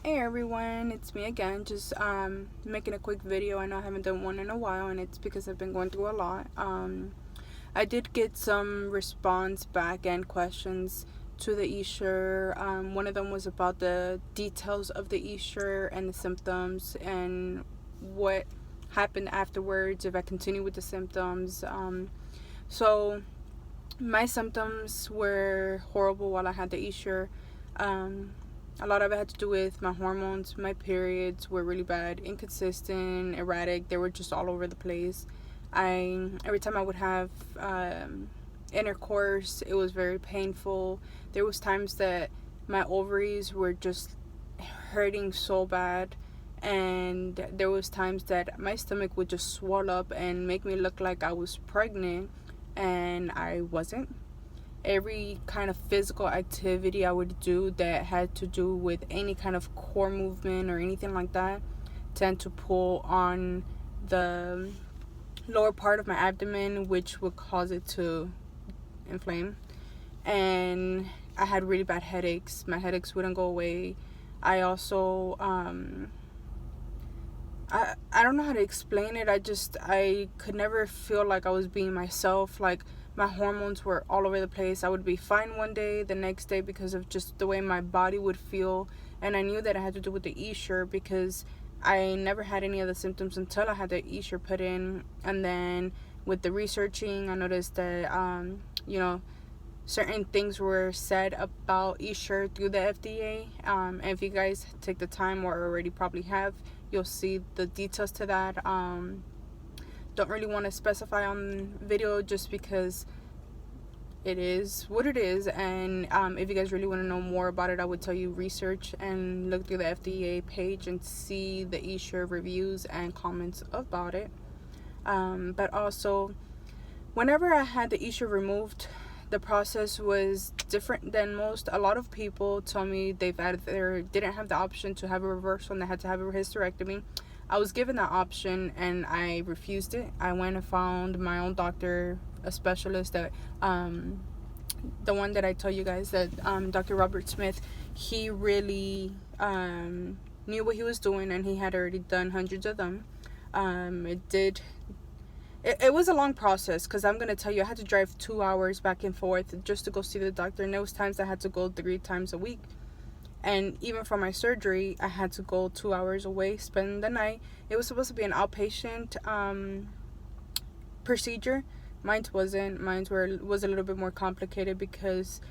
Hey everyone, it's me again, just making a quick video. I know I haven't done one in a while, and it's because I've been going through a lot. I did get some response back and questions to the Essure. One of them was about the details of the Essure and the symptoms and what happened afterwards if I continue with the symptoms. So my symptoms were horrible while I had the Essure. A lot of it had to do with my hormones. My periods were really bad, inconsistent, erratic. They were just all over the place. Every time I would have intercourse, it was very painful. There was times that my ovaries were just hurting so bad, and there was times that my stomach would just swell up and make me look like I was pregnant, and I wasn't. Every kind of physical activity I would do that had to do with any kind of core movement or anything like that tend to pull on the lower part of my abdomen, which would cause it to inflame. And I had really bad headaches. My headaches wouldn't go away. I also I don't know how to explain it. I could never feel like I was being myself. Like, my hormones were all over the place. I would be fine one day, the next day, because of just the way my body would feel. And I knew that it had to do with the Essure, because I never had any of the symptoms until I had the Essure put in. And then with the researching, I noticed that certain things were said about Essure through the FDA. And if you guys take the time, or already probably have, you'll see the details to that. Don't really want to specify on video just because it is what it is. And if you guys really want to know more about it, I would tell you research and look through the FDA page and see the Essure reviews and comments about it. But also, whenever I had the Essure removed, the process was different than most. A lot of people told me didn't have the option to have a reversal and they had to have a hysterectomy. I was given that option and I refused it. I went and found my own doctor, a specialist that the one that I told you guys, that Dr. Robert Smith. He really knew what he was doing, and he had already done hundreds of them. It was a long process, because I'm going to tell you, I had to drive 2 hours back and forth just to go see the doctor. And there was times I had to go 3 times a week. And even for my surgery, I had to go 2 hours away, spend the night. It was supposed to be an outpatient procedure. Mine wasn't. Mine was a little bit more complicated because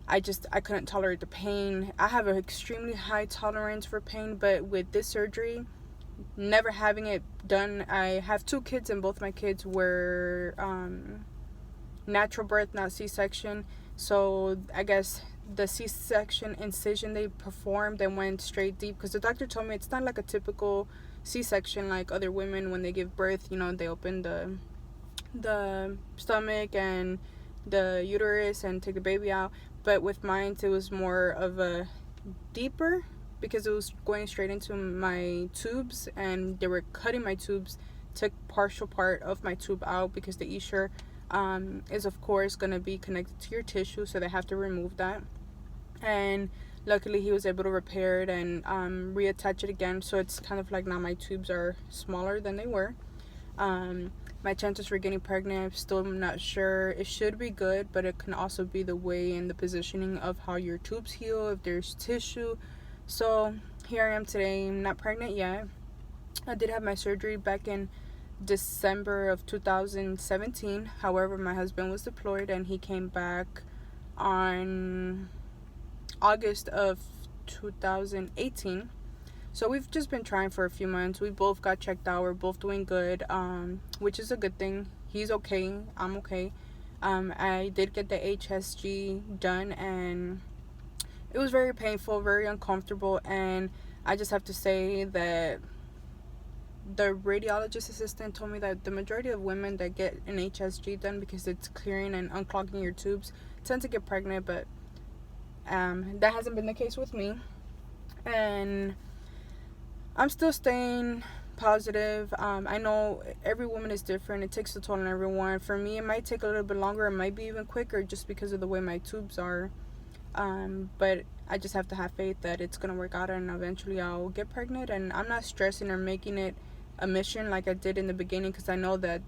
I couldn't tolerate the pain. I have an extremely high tolerance for pain, but with this surgery, never having it done, I have 2 kids, and both my kids were natural birth, not C-section. So I guess the C-section incision they performed, they went straight deep, because the doctor told me it's not like a typical C-section like other women when they give birth. They open the stomach and the uterus and take the baby out. But with mine, it was more of a deeper, because it was going straight into my tubes, and they were cutting my tubes, took partial part of my tube out, because the Essure is of course going to be connected to your tissue, so they have to remove that. And luckily he was able to repair it and reattach it again, so it's kind of like now my tubes are smaller than they were. My chances for getting pregnant, I'm still not sure. It should be good, but it can also be the way and the positioning of how your tubes heal, if there's tissue. So here I am today. I'm not pregnant yet. I did have my surgery back in December of 2017. However, my husband was deployed and he came back on August of 2018. So we've just been trying for a few months. We both got checked out. We're both doing good, which is a good thing. He's okay. I'm okay. I did get the HSG done, and it was very painful, very uncomfortable. And I just have to say that the radiologist assistant told me that the majority of women that get an HSG done, because it's clearing and unclogging your tubes, tend to get pregnant. But that hasn't been the case with me. And I'm still staying positive. I know every woman is different. It takes a toll on everyone. For me, it might take a little bit longer. It might be even quicker, just because of the way my tubes are. But I just have to have faith that it's gonna work out and eventually I'll get pregnant. And I'm not stressing or making it a mission like I did in the beginning, because I know that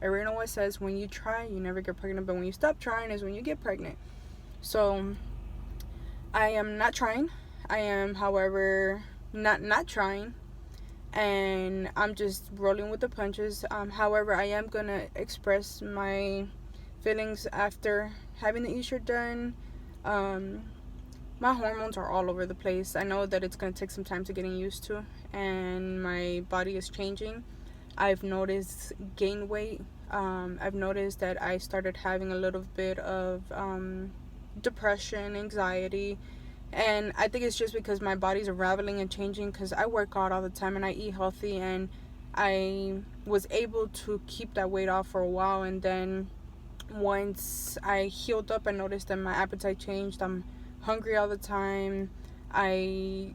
everyone always says when you try you never get pregnant, but when you stop trying is when you get pregnant. So I am not trying. I am, however, not trying, and I'm just rolling with the punches. However, I am gonna express my feelings after having the Essure done. My hormones are all over the place. I know that it's gonna take some time to getting used to, and my body is changing. I've noticed gain weight. I've noticed that I started having a little bit of depression, anxiety, and I think it's just because my body's unraveling and changing, because I work out all the time and I eat healthy, and I was able to keep that weight off for a while. And then once I healed up, I noticed that my appetite changed. I'm hungry all the time. I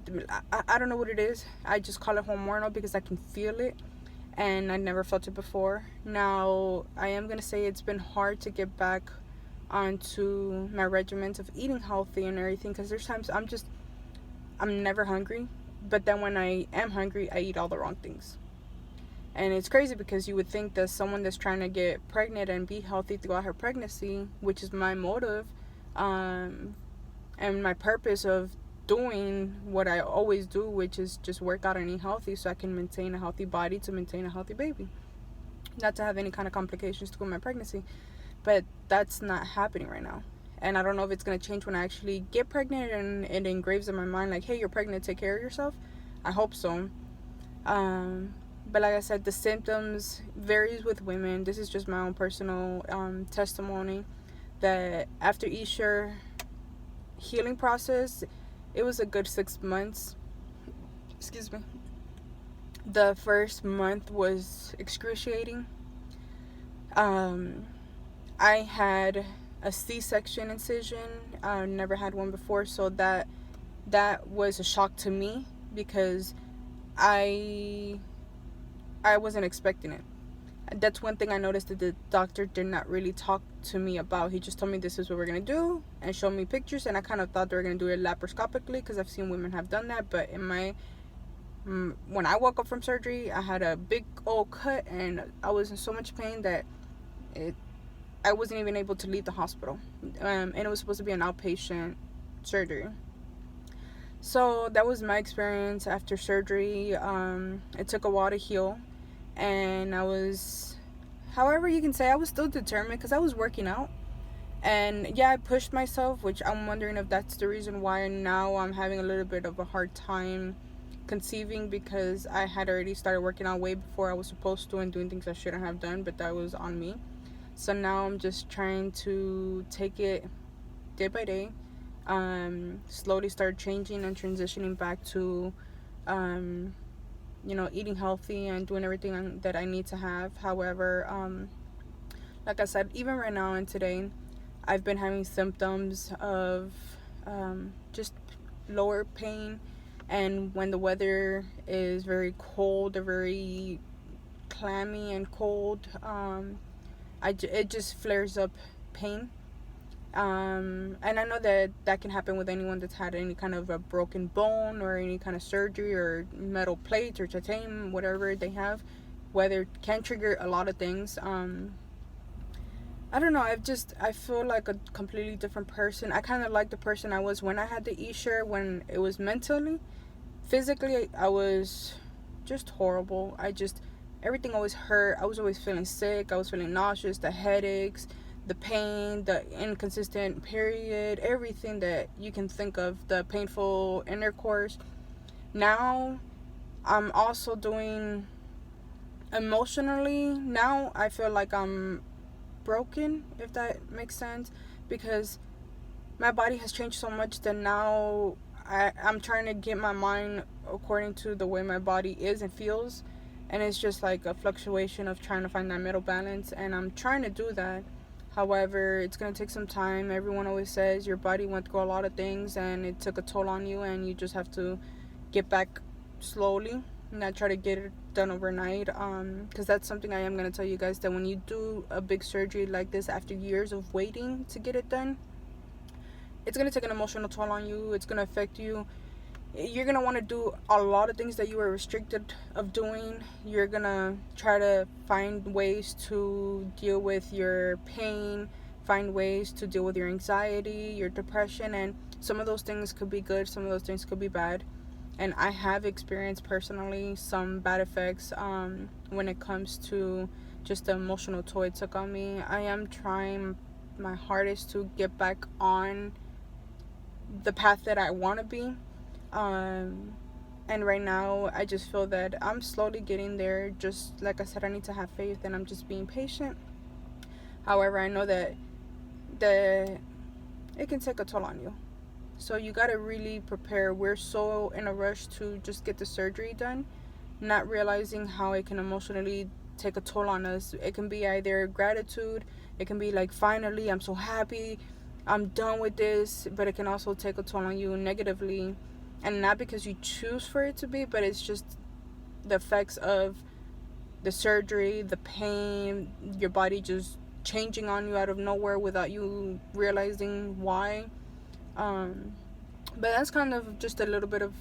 don't know what it is. I just call it hormonal because I can feel it, and I never felt it before. Now, I am going to say it's been hard to get back onto my regimens of eating healthy and everything, because there's times I'm never hungry, but then when I am hungry, I eat all the wrong things. And it's crazy because you would think that someone that's trying to get pregnant and be healthy throughout her pregnancy, which is my motive, and my purpose of doing what I always do, which is just work out and eat healthy so I can maintain a healthy body to maintain a healthy baby, not to have any kind of complications through my pregnancy. But that's not happening right now, and I don't know if it's going to change when I actually get pregnant and it engraves in my mind like, hey, you're pregnant, take care of yourself. I hope so. But like I said, the symptoms varies with women. This is just my own personal testimony, that after Essure healing process, it was a good 6 months. Excuse me. The first month was excruciating. I had a C-section incision. I never had one before, so that was a shock to me, because I wasn't expecting it. That's one thing I noticed that the doctor did not really talk to me about. He just told me this is what we're going to do and showed me pictures, and I kind of thought they were going to do it laparoscopically because I've seen women have done that. But when I woke up from surgery, I had a big old cut and I was in so much pain that I wasn't even able to leave the hospital. And it was supposed to be an outpatient surgery. So that was my experience after surgery. It took a while to heal, and however you can say, I was still determined because I was working out. And yeah, I pushed myself, which I'm wondering if that's the reason why now I'm having a little bit of a hard time conceiving, because I had already started working out way before I was supposed to and doing things I shouldn't have done, but that was on me. So now I'm just trying to take it day by day, slowly start changing and transitioning back to eating healthy and doing everything that I need to have. However, like I said, even right now and today, I've been having symptoms of just lower pain, and when the weather is very cold or very clammy and cold, it just flares up pain. And I know that can happen with anyone that's had any kind of a broken bone or any kind of surgery or metal plates or titanium, whatever they have. Weather can trigger a lot of things. I don't know. I feel like a completely different person. I kind of like the person I was when I had the Essure, when it was mentally. Physically, I was just horrible. Everything always hurt. I was always feeling sick. I was feeling nauseous, the headaches, the pain, the inconsistent period, everything that you can think of, the painful intercourse. Now, I'm also doing emotionally. Now, I feel like I'm broken, if that makes sense, because my body has changed so much that now I'm trying to get my mind according to the way my body is and feels, and it's just like a fluctuation of trying to find that middle balance, and I'm trying to do that. However, it's going to take some time. Everyone always says your body went through a lot of things and it took a toll on you, and you just have to get back slowly, not try to get it done overnight, because that's something I am going to tell you guys, that when you do a big surgery like this after years of waiting to get it done, it's going to take an emotional toll on you. It's going to affect you. You're going to want to do a lot of things that you were restricted of doing. You're going to try to find ways to deal with your pain, find ways to deal with your anxiety, your depression, and some of those things could be good, some of those things could be bad. And I have experienced personally some bad effects when it comes to just the emotional toll it took on me. I am trying my hardest to get back on the path that I want to be. And right now, I just feel that I'm slowly getting there. Just like I said, I need to have faith, and I'm just being patient. However, I know that it can take a toll on you. So you got to really prepare. We're so in a rush to just get the surgery done, not realizing how it can emotionally take a toll on us. It can be either gratitude, it can be like, finally, I'm so happy, I'm done with this, but it can also take a toll on you negatively. And not because you choose for it to be, but it's just the effects of the surgery, the pain, your body just changing on you out of nowhere without you realizing why. But that's kind of just a little bit of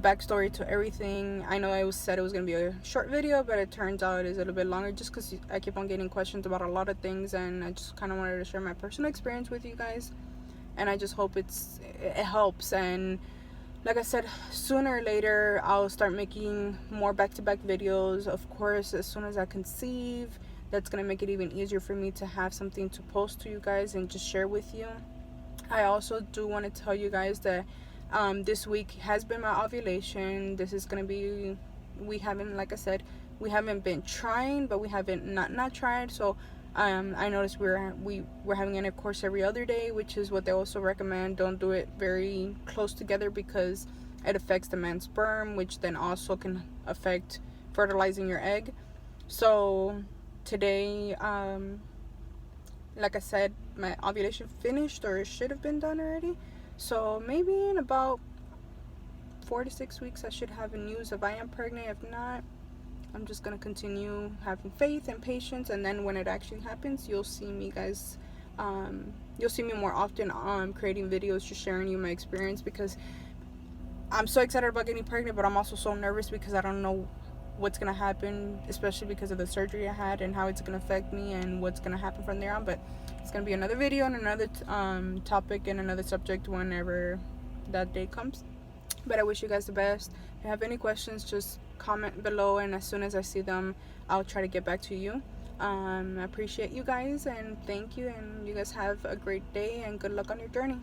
backstory to everything. I know I said it was going to be a short video, but it turns out it is a little bit longer just because I keep on getting questions about a lot of things, and I just kind of wanted to share my personal experience with you guys. And I just hope it helps. And like I said, sooner or later I'll start making more back-to-back videos. Of course, as soon as I conceive, that's going to make it even easier for me to have something to post to you guys and just share with you. I also do want to tell you guys that this week has been my ovulation. This is going to be, we haven't, like I said, we haven't been trying, but we haven't not tried. So I noticed we're having intercourse every other day, which is what they also recommend. Don't do it very close together because it affects the man's sperm, which then also can affect fertilizing your egg. So today, like I said, my ovulation finished, or it should have been done already. So maybe in about 4 to 6 weeks I should have news if I am pregnant. If not, I'm just gonna continue having faith and patience, and then when it actually happens, you'll see me guys. You'll see me more often creating videos, just sharing you my experience, because I'm so excited about getting pregnant, but I'm also so nervous because I don't know what's gonna happen, especially because of the surgery I had and how it's gonna affect me and what's gonna happen from there on. But it's gonna be another video and another topic and another subject whenever that day comes. But I wish you guys the best. If you have any questions, just comment below, and as soon as I see them, I'll try to get back to you. I appreciate you guys, and thank you, and you guys have a great day and good luck on your journey.